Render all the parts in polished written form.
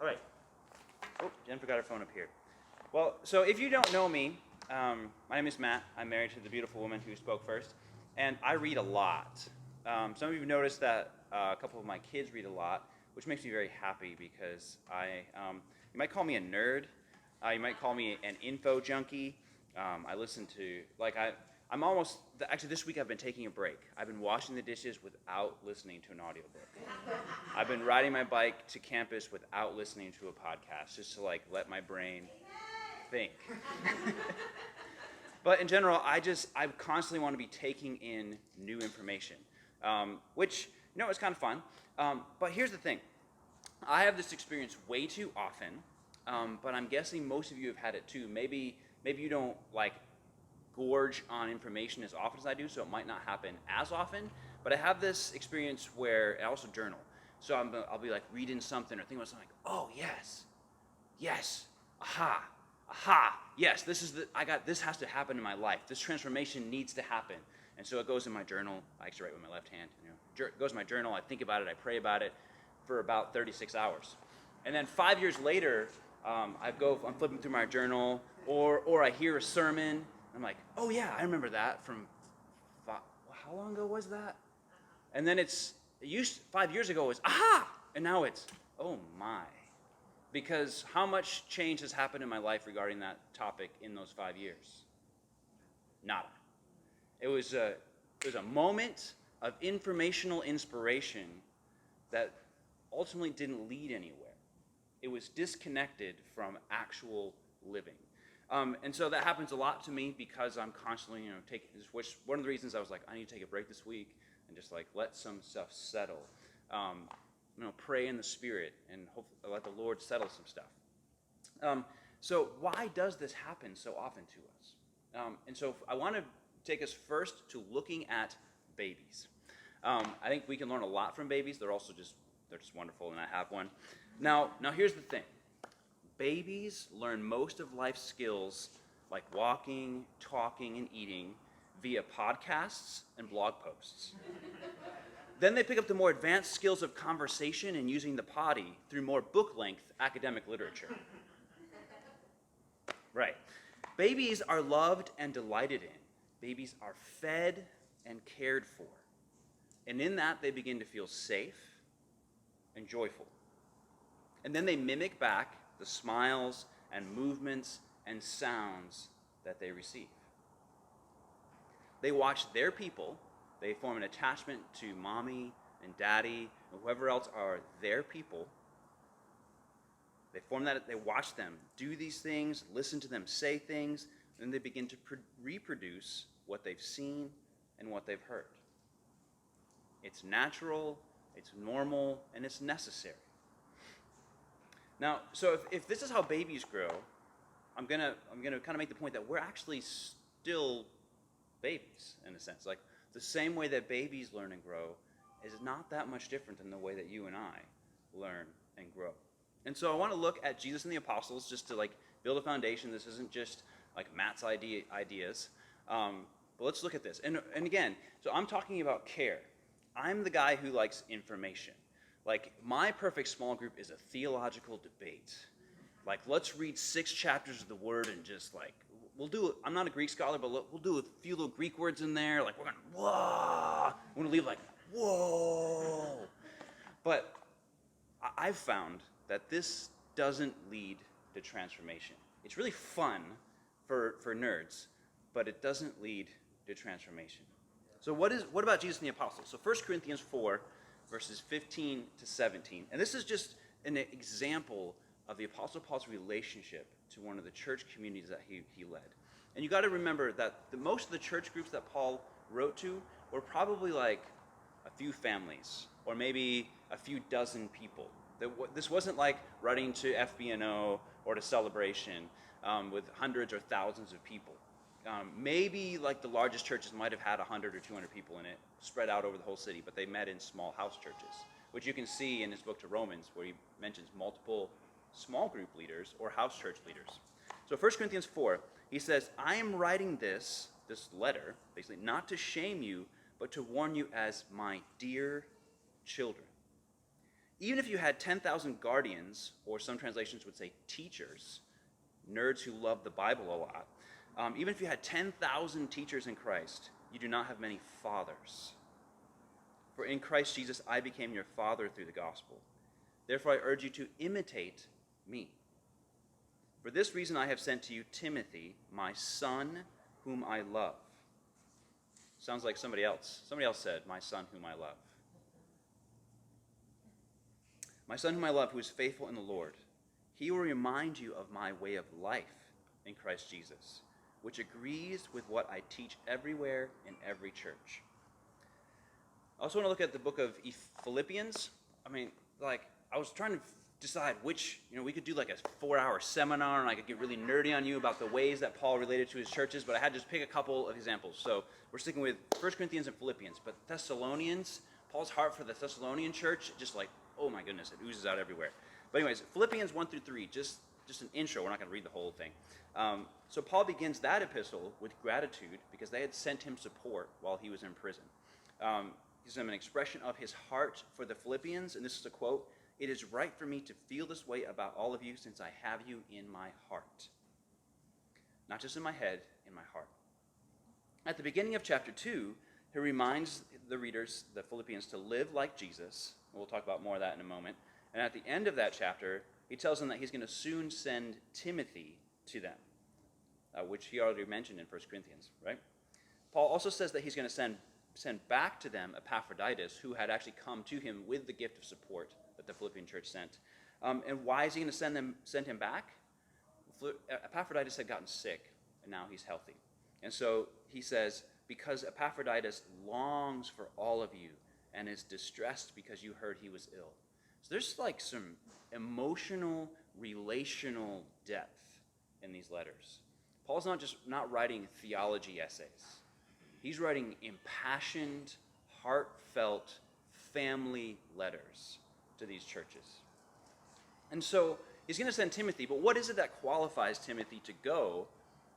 All right. Oh, Jennifer got her phone up here. Well, so if you don't know me, my name is Matt. I'm married to the beautiful woman who spoke first, and I read a lot. Some of you have noticed that a couple of my kids read a lot, which makes me very happy because you might call me a nerd. You might call me an info junkie. I listen to, I'm almost, actually this week I've been taking a break. I've been washing the dishes without listening to an audiobook. I've been riding my bike to campus without listening to a podcast, just to let my brain think. But in general, I constantly want to be taking in new information, which, is kind of fun. But here's the thing. I have this experience way too often, but I'm guessing most of you have had it too. Maybe you don't gorge on information as often as I do, so it might not happen as often. But I have this experience where I also journal. So I'll be reading something or thinking about something oh yes, aha, yes, this has to happen in my life. This transformation needs to happen. And so it goes in my journal. I actually write with my left hand. It goes in my journal. I think about it. I pray about it for about 36 hours. And then 5 years later, I'm flipping through my journal, or I hear a sermon. I'm like, oh yeah, I remember that from, how long ago was that? And then 5 years ago was, aha! And now it's, oh my. Because how much change has happened in my life regarding that topic in those 5 years? Nada. It was a moment of informational inspiration that ultimately didn't lead anywhere. It was disconnected from actual living. And so that happens a lot to me because I'm constantly, taking, which one of the reasons I was I need to take a break this week and just let some stuff settle. Pray in the Spirit and hopefully let the Lord settle some stuff. So why does this happen so often to us? And so I want to take us first to looking at babies. I think we can learn a lot from babies. They're just wonderful, and I have one. Now here's the thing. Babies learn most of life skills like walking, talking, and eating via podcasts and blog posts. Then they pick up the more advanced skills of conversation and using the potty through more book-length academic literature. Right. Babies are loved and delighted in. Babies are fed and cared for. And in that, they begin to feel safe and joyful. And then they mimic back the smiles and movements and sounds that they receive. They watch their people. They form an attachment to mommy and daddy and whoever else are their people. They watch them do these things, listen to them say things, and then they begin to reproduce what they've seen and what they've heard. It's natural, it's normal, and it's necessary. Now, so if this is how babies grow, I'm gonna kind of make the point that we're actually still babies in a sense. The same way that babies learn and grow is not that much different than the way that you and I learn and grow. And so I want to look at Jesus and the apostles just to build a foundation. This isn't just Matt's ideas, but let's look at this. And again, so I'm talking about care. I'm the guy who likes information. My perfect small group is a theological debate. Let's read 6 chapters of the Word and just I'm not a Greek scholar, but we'll do a few little Greek words in there. We're going, whoa. We're going to leave whoa. But I've found that this doesn't lead to transformation. It's really fun for nerds, but it doesn't lead to transformation. So what about Jesus and the apostles? So 1 Corinthians 4, verses 15 to 17. And this is just an example of the Apostle Paul's relationship to one of the church communities that he led. And you got to remember that most of the church groups that Paul wrote to were probably a few families or maybe a few dozen people. This wasn't writing to FBNO or to Celebration with hundreds or thousands of people. Maybe the largest churches might have had 100 or 200 people in it, spread out over the whole city, but they met in small house churches, which you can see in his book to Romans, where he mentions multiple small group leaders or house church leaders. So 1 Corinthians 4, he says, I am writing this letter, basically, not to shame you, but to warn you as my dear children. Even if you had 10,000 guardians, or some translations would say teachers, nerds who love the Bible a lot, even if you had 10,000 teachers in Christ, you do not have many fathers. For in Christ Jesus I became your father through the gospel. Therefore I urge you to imitate me. For this reason I have sent to you Timothy, my son, whom I love. Sounds like somebody else. Somebody else said, my son whom I love. My son whom I love, who is faithful in the Lord. He will remind you of my way of life in Christ Jesus, which agrees with what I teach everywhere in every church. I also want to look at the book of Philippians. I was trying to decide which, we could do like a 4-hour seminar and I could get really nerdy on you about the ways that Paul related to his churches, but I had to just pick a couple of examples. So we're sticking with 1 Corinthians and Philippians, but Thessalonians, Paul's heart for the Thessalonian church, just like, oh my goodness, it oozes out everywhere. But anyways, Philippians 1 through 3, just an intro. We're not going to read the whole thing. So Paul begins that epistle with gratitude because they had sent him support while he was in prison. Gives him an expression of his heart for the Philippians, and this is a quote, "It is right for me to feel this way about all of you since I have you in my heart." Not just in my head, in my heart. At the beginning of chapter 2, he reminds the readers, the Philippians, to live like Jesus. We'll talk about more of that in a moment. And at the end of that chapter, he tells them that he's going to soon send Timothy to them, which he already mentioned in 1 Corinthians, right? Paul also says that he's going to send back to them Epaphroditus, who had actually come to him with the gift of support that the Philippian church sent. And why is he going to send him back? Epaphroditus had gotten sick, and now he's healthy. And so he says, because Epaphroditus longs for all of you and is distressed because you heard he was ill. So there's like some emotional, relational depth in these letters. Paul's not writing theology essays. He's writing impassioned, heartfelt, family letters to these churches. And so he's going to send Timothy, but what is it that qualifies Timothy to go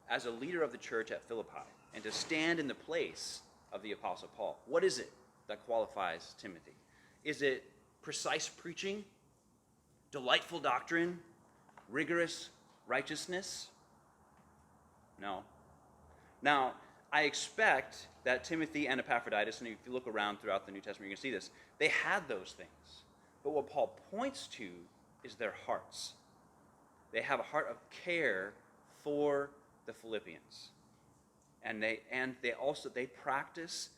as a leader of the church at Philippi and to stand in the place of the Apostle Paul? What is it that qualifies Timothy? Is it precise preaching, delightful doctrine, rigorous righteousness? No. Now, I expect that Timothy and Epaphroditus, and if you look around throughout the New Testament, you're going to see this, they had those things. But what Paul points to is their hearts. They have a heart of care for the Philippians. And they practice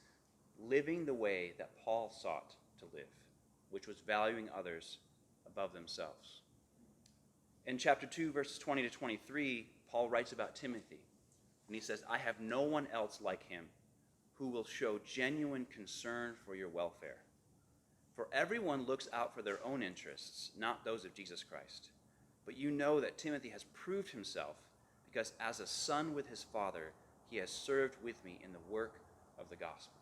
living the way that Paul sought to live, which was valuing others above themselves. In chapter 2, verses 20 to 23, Paul writes about Timothy. And he says, I have no one else like him who will show genuine concern for your welfare. For everyone looks out for their own interests, not those of Jesus Christ. But you know that Timothy has proved himself because as a son with his father, he has served with me in the work of the gospel.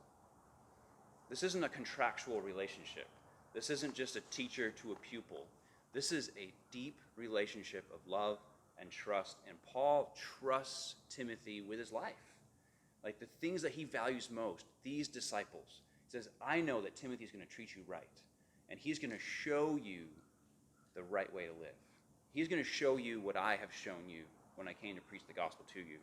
This isn't a contractual relationship. This isn't just a teacher to a pupil. This is a deep relationship of love and trust. And Paul trusts Timothy with his life. Like the things that he values most, these disciples. He says, I know that Timothy is going to treat you right. And he's going to show you the right way to live. He's going to show you what I have shown you when I came to preach the gospel to you.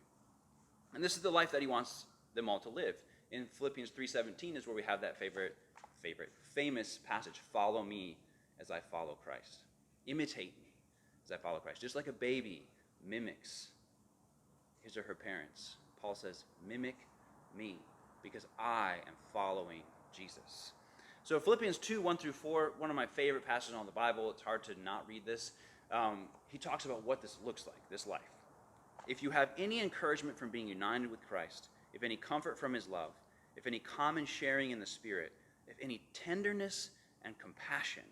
And this is the life that he wants them all to live. In Philippians 3:17 is where we have that famous passage, follow me as I follow Christ. Imitate me as I follow Christ. Just like a baby mimics his or her parents, Paul says, mimic me because I am following Jesus. So Philippians 2:1-4, one of my favorite passages on the Bible. It's hard to not read this. He talks about what this looks like, this life. If you have any encouragement from being united with Christ, if any comfort from his love, if any common sharing in the Spirit, if any tenderness and compassion,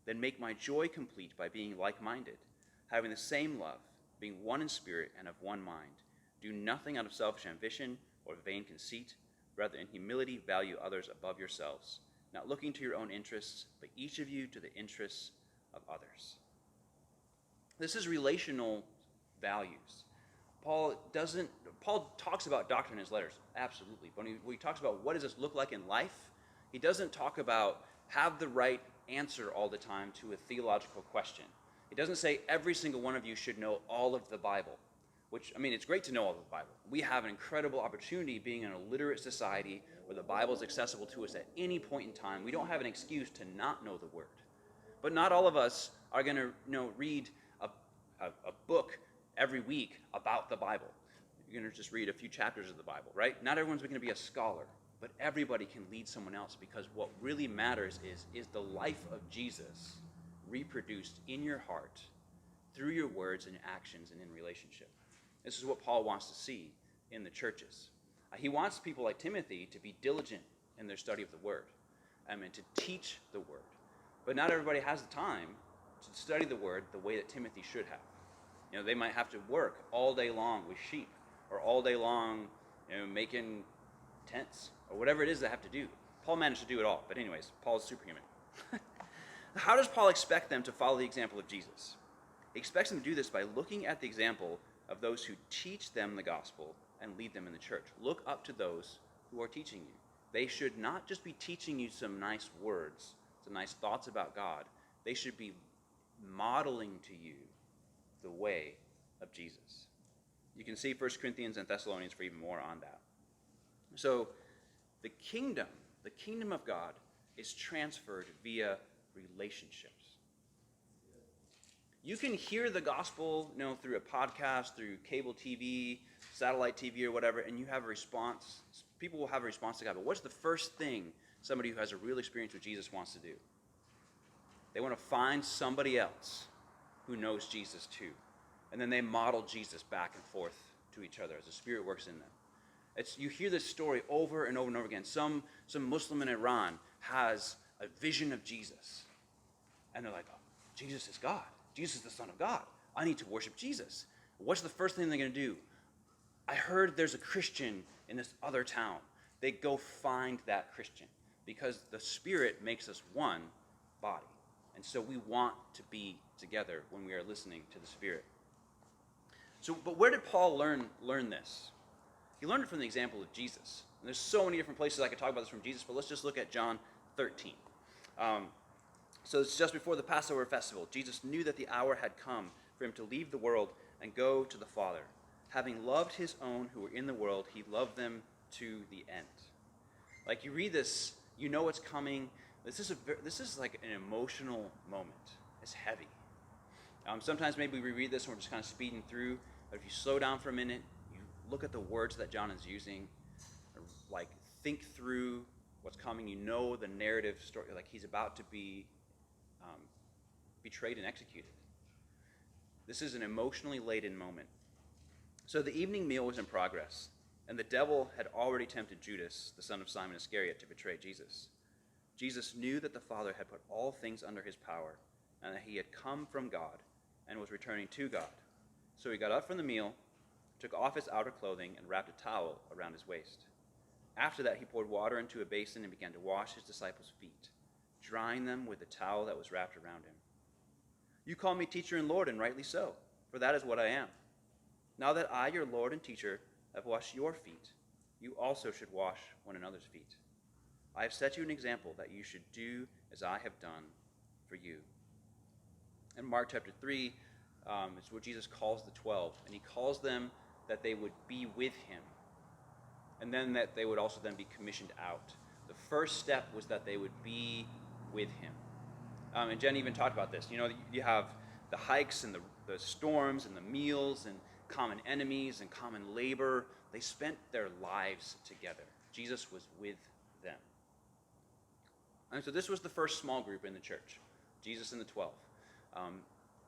then make my joy complete by being like-minded, having the same love, being one in spirit and of one mind. Do nothing out of selfish ambition or vain conceit. Rather, in humility, value others above yourselves, not looking to your own interests, but each of you to the interests of others. This is relational values. Paul talks about doctrine in his letters, absolutely. But when he talks about what does this look like in life, he doesn't talk about have the right answer all the time to a theological question. It doesn't say every single one of you should know all of the Bible, which, I mean, it's great to know all of the Bible. We have an incredible opportunity being in a literate society where the Bible is accessible to us at any point in time. We don't have an excuse to not know the Word. But not all of us are going to read a book every week about the Bible. You're going to just read a few chapters of the Bible, right? Not everyone's going to be a scholar, but everybody can lead someone else, because what really matters is the life of Jesus reproduced in your heart through your words and actions and in relationship. This is what Paul wants to see in the churches. He wants people like Timothy to be diligent in their study of the Word, and to teach the Word. But not everybody has the time to study the Word the way that Timothy should have. They might have to work all day long with sheep, or all day long, making tents, or whatever it is they have to do. Paul managed to do it all, but anyways, Paul's superhuman. How does Paul expect them to follow the example of Jesus? He expects them to do this by looking at the example of those who teach them the gospel and lead them in the church. Look up to those who are teaching you. They should not just be teaching you some nice words, some nice thoughts about God. They should be modeling to you the way of Jesus. You can see 1 Corinthians and Thessalonians for even more on that. So the kingdom of God is transferred via relationships. You can hear the gospel, through a podcast, through cable TV, satellite TV, or whatever, and you have a response. People will have a response to God. But what's the first thing somebody who has a real experience with Jesus wants to do? They want to find somebody else who knows Jesus too. And then they model Jesus back and forth to each other as the Spirit works in them. You hear this story over and over and over again. Some Muslim in Iran has a vision of Jesus. And they're like, oh, Jesus is God. Jesus is the Son of God. I need to worship Jesus. What's the first thing they're going to do? I heard there's a Christian in this other town. They go find that Christian, because the Spirit makes us one body. And so we want to be together when we are listening to the Spirit. But where did Paul learn this? He learned it from the example of Jesus. And there's so many different places I could talk about this from Jesus, but let's just look at John 13. So it's just before the Passover festival. Jesus knew that the hour had come for him to leave the world and go to the Father. Having loved his own who were in the world, he loved them to the end. Like, you read this, you know what's coming. This is like an emotional moment. It's heavy. Sometimes maybe we read this and we're just kind of speeding through, but if you slow down for a minute, you look at the words that John is using, like, think through what's coming. You know the narrative story, like he's about to be betrayed and executed. This is an emotionally laden moment. So the evening meal was in progress, and the devil had already tempted Judas, the son of Simon Iscariot, to betray Jesus. Jesus knew that the Father had put all things under his power, and that he had come from God and was returning to God. So he got up from the meal, took off his outer clothing, and wrapped a towel around his waist. After that, he poured water into a basin and began to wash his disciples' feet, drying them with the towel that was wrapped around him. You call me teacher and Lord, and rightly so, for that is what I am. Now that I, your Lord and teacher, have washed your feet, you also should wash one another's feet. I have set you an example that you should do as I have done for you. In Mark chapter 3, it's what Jesus calls the 12, and he calls them that they would be with him, and then that they would also then be commissioned out. The first step was that they would be with him. And Jen even talked about this. You have the hikes and the storms and the meals and common enemies and common labor. They spent their lives together. Jesus was with them. And so this was the first small group in the church, Jesus and the 12.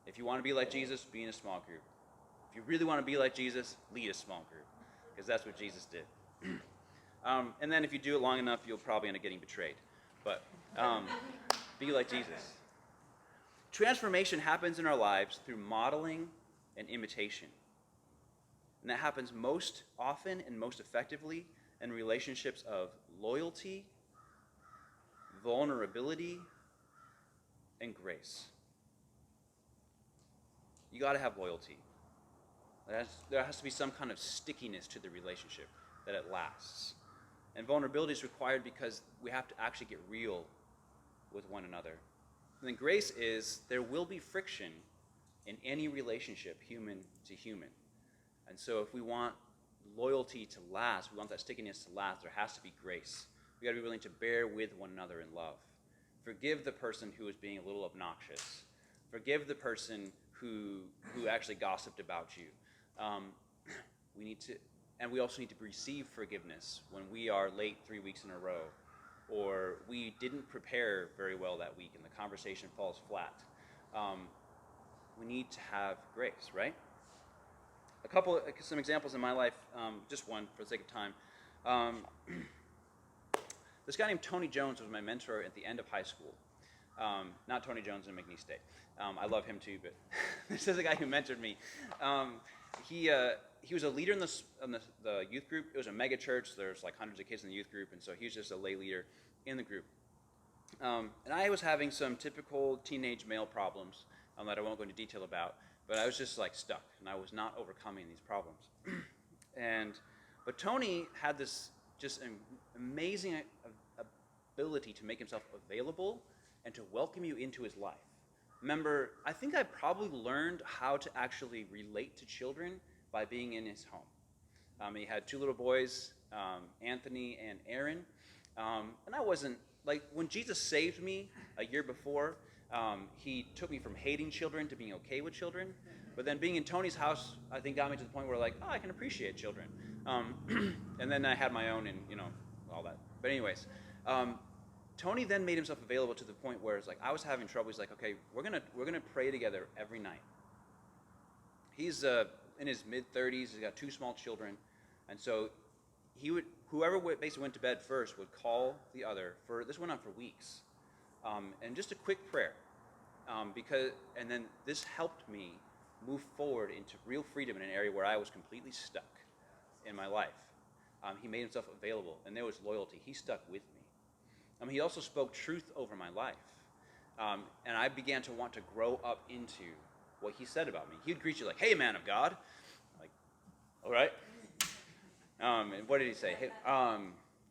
If you want to be like Jesus, be in a small group. If you really want to be like Jesus, lead a small group, because that's what Jesus did. And then if you do it long enough, you'll probably end up getting betrayed. But be like Jesus. Transformation happens in our lives through modeling and imitation. And that happens most often and most effectively in relationships of loyalty, vulnerability, and grace. You got to have loyalty. There has to be some kind of stickiness to the relationship, that it lasts. And vulnerability is required because we have to actually get real with one another. And then grace is there will be friction in any relationship, human to human. And so if we want loyalty to last, we want that stickiness to last, there has to be grace. We got to be willing to bear with one another in love. Forgive the person who is being a little obnoxious. Forgive the person who actually gossiped about you. We need to, and we also need to receive forgiveness when we are late 3 weeks in a row, or we didn't prepare very well that week and the conversation falls flat. We need to have grace, right? Some examples in my life, just one for the sake of time. This guy named Tony Jones was my mentor at the end of high school. Not Tony Jones in McNeese State. I love him too, but this is a guy who mentored me. He was a leader in the youth group. It was a mega church. There's like hundreds of kids in the youth group, and so he was just a lay leader in the group. And I was having some typical teenage male problems that I won't go into detail about, but I was just like stuck, and I was not overcoming these problems. But Tony had this just an amazing ability to make himself available and to welcome you into his life. Remember, I think I probably learned how to actually relate to children by being in his home. He had two little boys, Anthony and Aaron, and I wasn't, like, when Jesus saved me a year before, he took me from hating children to being okay with children. But then being in Tony's house, I think got me to the point where like, oh, I can appreciate children. And then I had my own and, all that. But anyways, Tony then made himself available to the point where it's like, I was having trouble. He's like, okay, we're gonna pray together every night. He's in his mid-30s. He's got two small children. And so whoever basically went to bed first would call the other. This went on for weeks. And just a quick prayer. And then this helped me move forward into real freedom in an area where I was completely stuck in my life. He made himself available, and there was loyalty. He stuck with me. He also spoke truth over my life. And I began to want to grow up into what he said about me. He would greet you like, hey, man of God. Like, all right. And what did he say? Hey,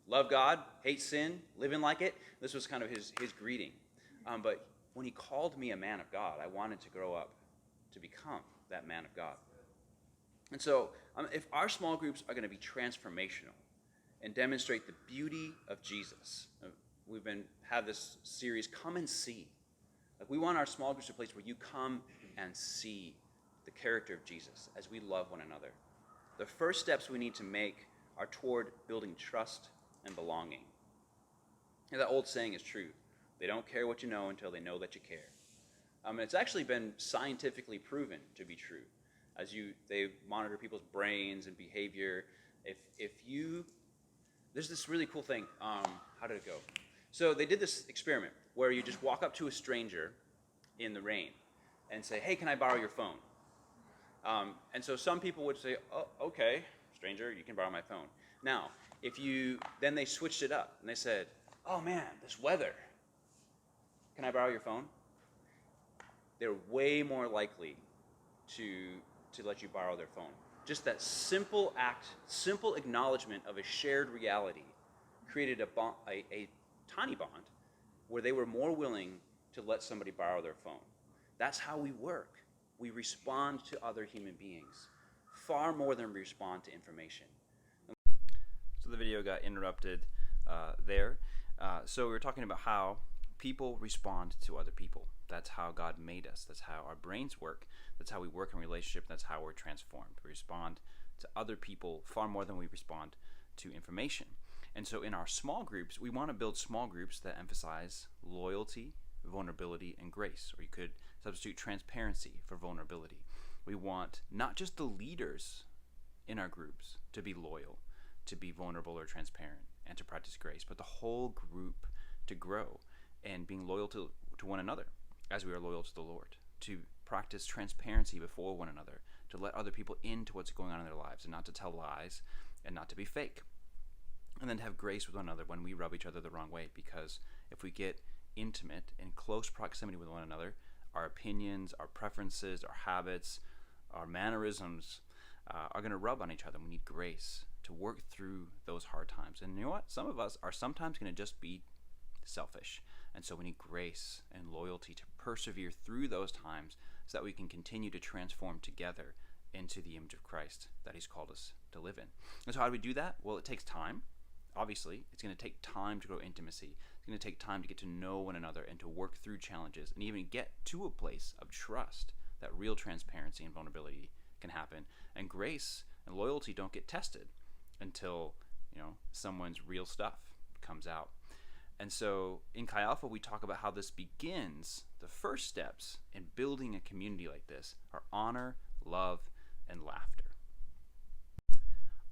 love God, hate sin, living like it. This was kind of his greeting. But when he called me a man of God, I wanted to grow up to become that man of God. And so if our small groups are going to be transformational and demonstrate the beauty of Jesus, we've have this series, Come and See. Like, we want our small groups to be a place where you come and see the character of Jesus as we love one another. The first steps we need to make are toward building trust and belonging. And that old saying is true. They don't care what you know until they know that you care. It's actually been scientifically proven to be true. They monitor people's brains and behavior. There's this really cool thing. How did it go? So they did this experiment where you just walk up to a stranger in the rain and say, hey, can I borrow your phone? And so some people would say, oh, okay, stranger, you can borrow my phone. Now, then they switched it up and they said, oh man, this weather, can I borrow your phone? They're way more likely to let you borrow their phone. Just that simple act, simple acknowledgement of a shared reality created a tiny bond where they were more willing to let somebody borrow their phone. That's how we work. We respond to other human beings far more than we respond to information. So the video got interrupted there. So we were talking about how people respond to other people. That's how God made us. That's how our brains work. That's how we work in relationship. That's how we're transformed. We respond to other people far more than we respond to information. And so in our small groups, we want to build small groups that emphasize loyalty, vulnerability, and grace. Or you could substitute transparency for vulnerability. We want not just the leaders in our groups to be loyal, to be vulnerable or transparent, and to practice grace, but the whole group to grow and being loyal to one another as we are loyal to the Lord, to practice transparency before one another, to let other people into what's going on in their lives and not to tell lies and not to be fake. And then to have grace with one another when we rub each other the wrong way, because if we get intimate in close proximity with one another, our opinions, our preferences, our habits, our mannerisms are going to rub on each other. We need grace to work through those hard times. And you know what? Some of us are sometimes going to just be selfish And so we need grace and loyalty to persevere through those times so that we can continue to transform together into the image of Christ that he's called us to live in. And so how do we do that? Well, it takes time. Obviously, it's going to take time to grow intimacy. It's going to take time to get to know one another and to work through challenges and even get to a place of trust that real transparency and vulnerability can happen. And grace and loyalty don't get tested until, someone's real stuff comes out. And so in Chi Alpha, we talk about how this begins. The first steps in building a community like this are honor, love, and laughter.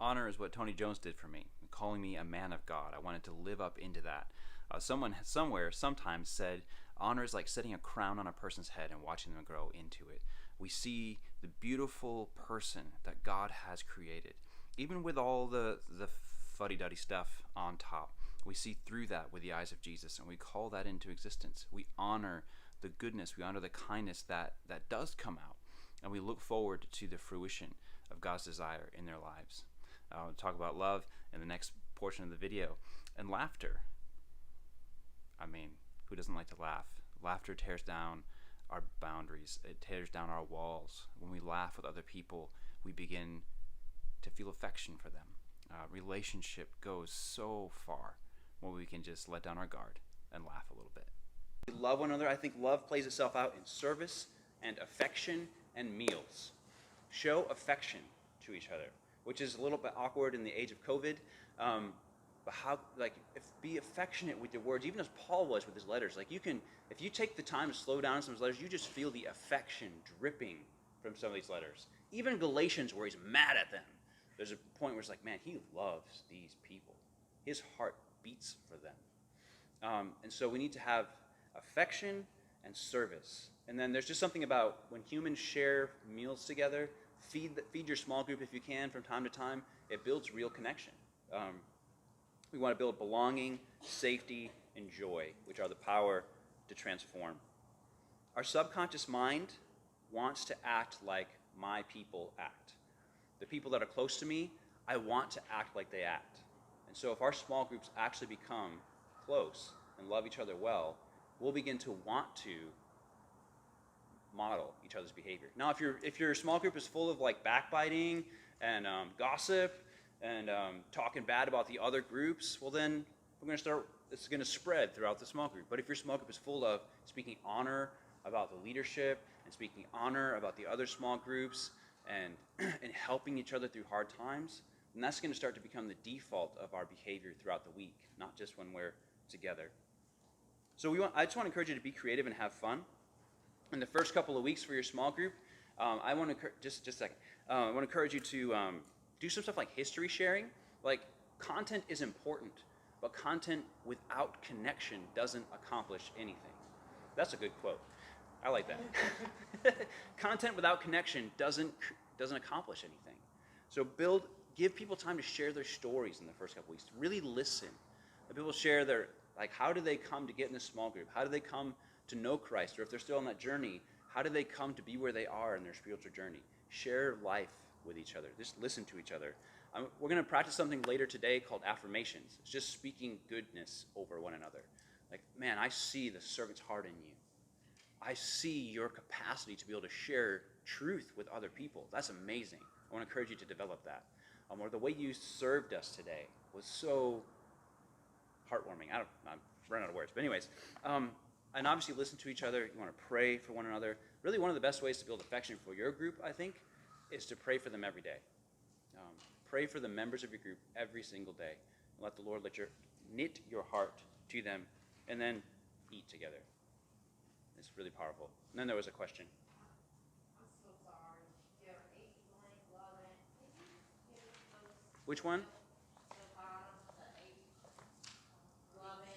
Honor is what Tony Jones did for me, calling me a man of God. I wanted to live up into that. Someone somewhere sometimes said, honor is like setting a crown on a person's head and watching them grow into it. We see the beautiful person that God has created, even with all the fuddy-duddy stuff on top. We see through that with the eyes of Jesus, and we call that into existence. We honor the goodness, we honor the kindness that does come out, and we look forward to the fruition of God's desire in their lives. I'll talk about love in the next portion of the video. And laughter. I mean, who doesn't like to laugh? Laughter tears down our boundaries. It tears down our walls. When we laugh with other people, we begin to feel affection for them. Relationship goes so far when we can just let down our guard and laugh a little bit. We love one another. I think love plays itself out in service and affection and meals. Show affection to each other, which is a little bit awkward in the age of COVID. But be affectionate with your words, even as Paul was with his letters. If you take the time to slow down some of his letters, you just feel the affection dripping from some of these letters. Even Galatians, where he's mad at them, there's a point where it's like, man, he loves these people. His heart beats for them. And so we need to have affection and service. And then there's just something about when humans share meals together, feed your small group if you can from time to time. It builds real connection. We want to build belonging, safety, and joy, which are the power to transform. Our subconscious mind wants to act like my people act. The people that are close to me, I want to act like they act. And so if our small groups actually become close and love each other well, we'll begin to want to model each other's behavior. Now, if your small group is full of backbiting and gossip and talking bad about the other groups, well then it's going to spread throughout the small group. But if your small group is full of speaking honor about the leadership and speaking honor about the other small groups and helping each other through hard times, then that's going to start to become the default of our behavior throughout the week, not just when we're together. So I just want to encourage you to be creative and have fun. In the first couple of weeks for your small group, I want to just a second. I want to encourage you to do some stuff like history sharing. Content is important, but content without connection doesn't accomplish anything. That's a good quote. I like that. Content without connection doesn't accomplish anything. So give people time to share their stories in the first couple weeks. Really listen. Let people share their how do they come to get in a small group? How do they come to know Christ? Or if they're still on that journey, how do they come to be where they are in their spiritual journey? Share life with each other. Just listen to each other. We're going to practice something later today called affirmations. It's just speaking goodness over one another. Man, I see the servant's heart in you. I see your capacity to be able to share truth with other people. That's amazing. I want to encourage you to develop that. Or the way you served us today was so heartwarming. I'm running out of words. But anyways, and obviously listen to each other. You want to pray for one another. Really, one of the best ways to build affection for your group, I think, is to pray for them every day. Pray for the members of your group every single day. And let the Lord knit your heart to them, and then eat together. It's really powerful. And then there was a question. I'm so sorry. There are 8 blank loving. Can you give us Which one? the bottom, the 8 loving?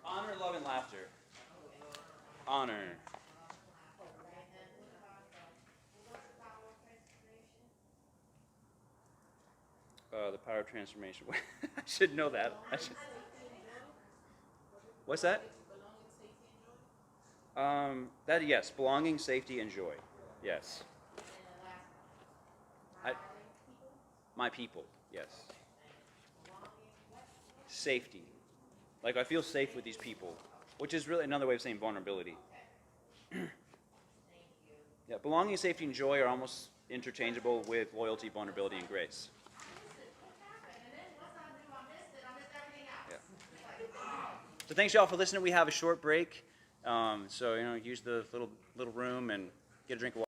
Honor, love, and laughter. Honor. And then what about what's the power of transformation? The power of transformation. I should know that. What's that? Yes, belonging, safety, and joy. Yes. And the last I- one. My people. Yes. Belonging, what? Safety. Like I feel safe with these people, which is really another way of saying vulnerability. Thank you. Yeah, belonging, safety, and joy are almost interchangeable with loyalty, vulnerability, and grace. I missed it. What happened? And then once I knew I missed it, I missed everything else. Yeah. It's like, oh. So thanks y'all for listening. We have a short break, so use the little room and get a drink of water.